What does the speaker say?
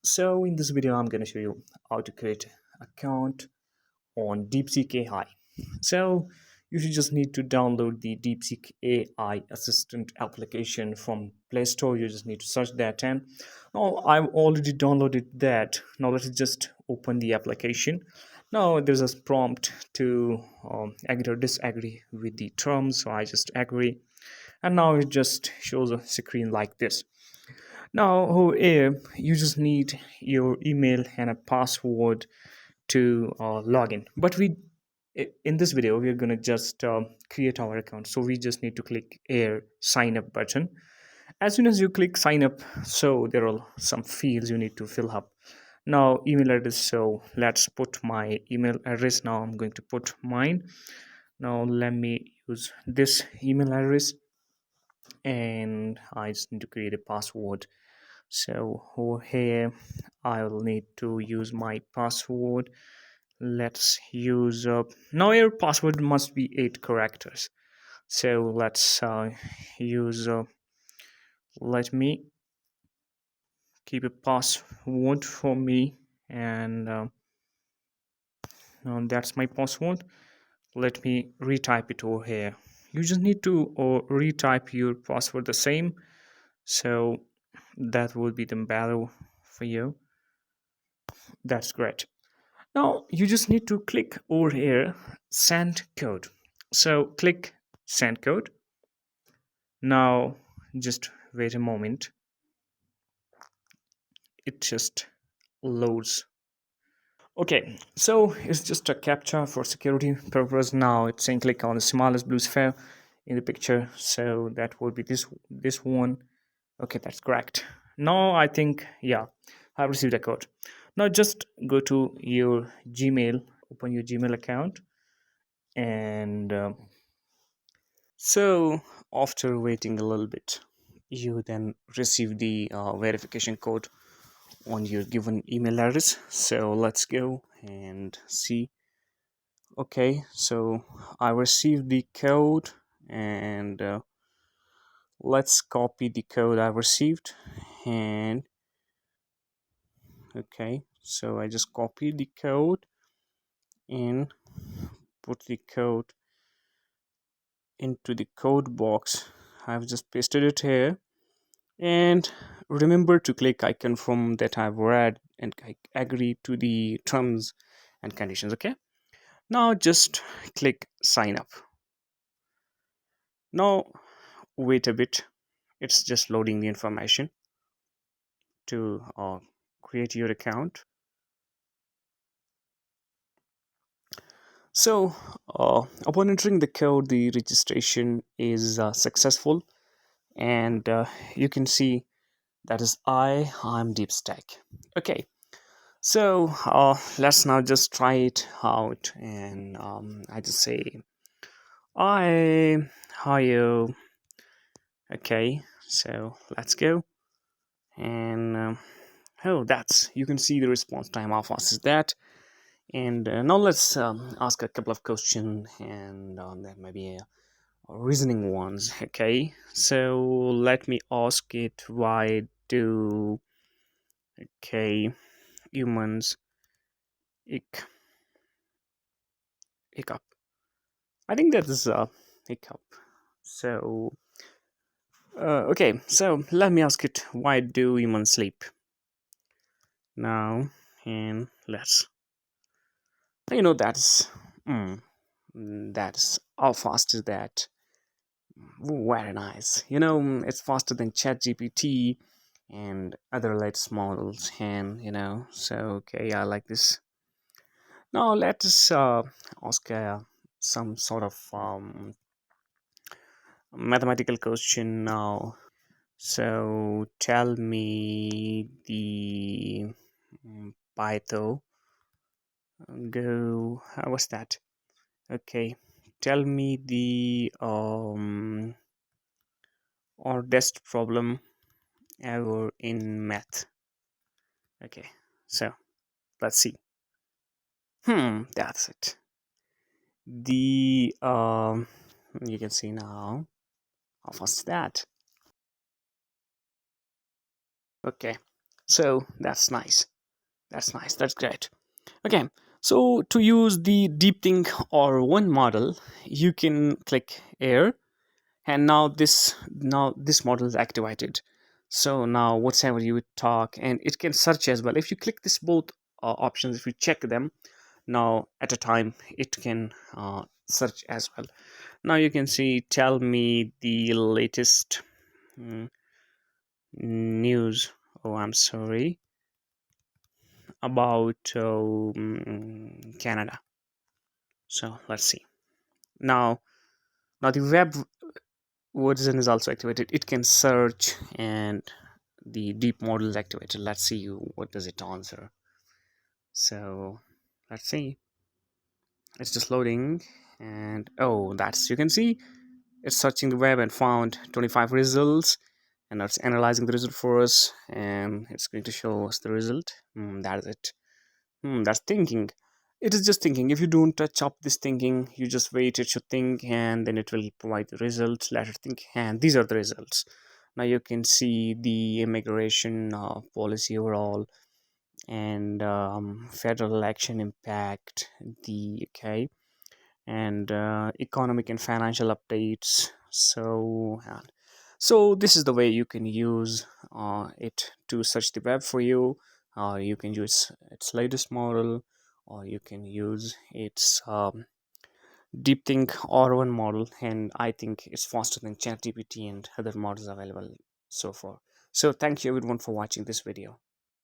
So in this video, I'm going to show you how to create an account on DeepSeek AI. So you should just need to download the DeepSeek AI Assistant application from Play Store. You just need to search that, and now I've already downloaded that. Now let's just open the application. Now there's a prompt to agree or disagree with the terms, so I just agree, and now it just shows a screen like this. Now, here you just need your email and a password to log in. But in this video, we're gonna just create our account. So we just need to click here sign up button. As soon as you click sign up, so there are some fields you need to fill up. Now, email address. So let's put my email address. Now I'm going to put mine. Now let me use this email address, and I just need to create a password. So over here I will need to use my password. Let's use now your password must be 8 characters. So let's use let me keep a password for me, and that's my password. Let me retype it over here. You just need to retype your password the same, so that will be the better for you. That's great. Now you just need to click over here, send code. So click send code. Now just wait a moment. It just loads. Okay, so it's just a captcha for security purpose. Now it's saying click on the smallest blue sphere in the picture. So that would be this one. Okay, that's correct. Now I think, yeah, I received a code. Now just go to your Gmail, open your Gmail account, and so after waiting a little bit, you then receive the verification code on your given email address. So let's go and see. Okay, so I received the code, and let's copy the code I received. And okay, so I just copied the code and put the code into the code box. I've just pasted it here, and remember to click I confirm that I've read and I agree to the terms and conditions. Okay, now just click sign up. Now wait a bit, it's just loading the information to create your account. So upon entering the code, the registration is successful, and you can see that is I'm DeepStack. Okay, so let's now just try it out, and I just say I how you. Okay, so let's go, and oh, that's you can see the response time. How fast is that? And now let's ask a couple of questions, and there may be reasoning ones. Okay, so let me ask it, why do okay humans ick hiccup? I think that is a hiccup. So okay, so let me ask it, why do humans sleep now? And let's, that's mm, that's how fast is that? Ooh, very nice. It's faster than ChatGPT and other latest models, and so okay, I like this. Now let's ask some sort of mathematical question now. So tell me the Python. Go. How was that? Okay. Tell me the hardest problem ever in math. Okay. So let's see. That's it. The you can see now how fast is that. Okay. So that's nice. That's nice. That's great. Okay. So to use the DeepThink R1 model, you can click Air, and now this model is activated. So now whatever you talk, and it can search as well. If you click this both options, if you check them now at a time, it can search as well. Now you can see, tell me the latest mm, news. Oh, I'm sorry, about Canada. So let's see. Now now the web version is also activated. It can search, and the deep model is activated. Let's see what does it answer. So let's see. It's just loading, and oh, that's, you can see it's searching the web and found 25 results, and it's analyzing the result for us, and it's going to show us the result. That is it. That's thinking. It is just thinking. If you don't touch up this thinking, you just wait, it should think, and then it will provide the results. Let it think, and these are the results. Now you can see the immigration policy overall, and federal election impact, the okay, and economic and financial updates. So this is the way you can use it to search the web for you. You can use its latest model, or you can use its DeepThink R1 model, and I think it's faster than ChatGPT and other models available so far. So thank you everyone for watching this video.